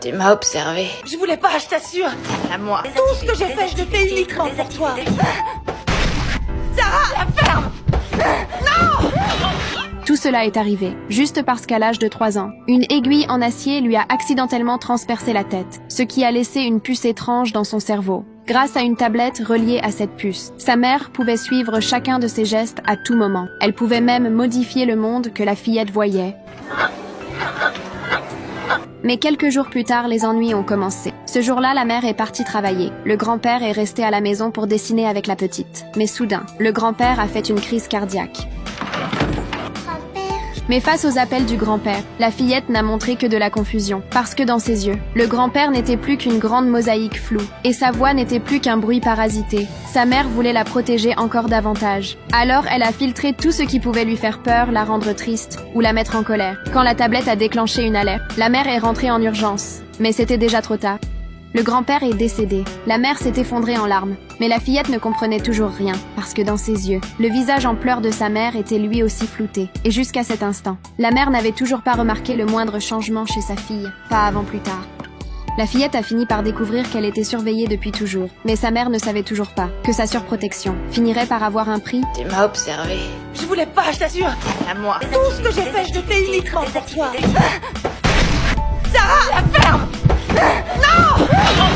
Tu m'as observé. Je voulais pas, je t'assure. À moi. Tout ce que j'ai fait, je le fais uniquement pour toi. Sarah, la ferme! Tout cela est arrivé, juste parce qu'à l'âge de 3 ans, une aiguille en acier lui a accidentellement transpercé la tête, ce qui a laissé une puce étrange dans son cerveau. Grâce à une tablette reliée à cette puce, sa mère pouvait suivre chacun de ses gestes à tout moment. Elle pouvait même modifier le monde que la fillette voyait. Mais quelques jours plus tard, les ennuis ont commencé. Ce jour-là, la mère est partie travailler. Le grand-père est resté à la maison pour dessiner avec la petite. Mais soudain, le grand-père a fait une crise cardiaque. Mais face aux appels du grand-père, la fillette n'a montré que de la confusion, parce que dans ses yeux, le grand-père n'était plus qu'une grande mosaïque floue, et sa voix n'était plus qu'un bruit parasité. Sa mère voulait la protéger encore davantage. Alors elle a filtré tout ce qui pouvait lui faire peur, la rendre triste, ou la mettre en colère. Quand la tablette a déclenché une alerte, la mère est rentrée en urgence. Mais c'était déjà trop tard. Le grand-père est décédé. La mère s'est effondrée en larmes. Mais la fillette ne comprenait toujours rien, parce que dans ses yeux, le visage en pleurs de sa mère était lui aussi flouté. Et jusqu'à cet instant, la mère n'avait toujours pas remarqué le moindre changement chez sa fille, pas avant plus tard. La fillette a fini par découvrir qu'elle était surveillée depuis toujours, mais sa mère ne savait toujours pas que sa surprotection finirait par avoir un prix. Tu m'as observé. Je voulais pas, je t'assure. À moi. Tout ce que j'ai fait, je le fais uniquement pour toi. Sarah, la ferme! Non!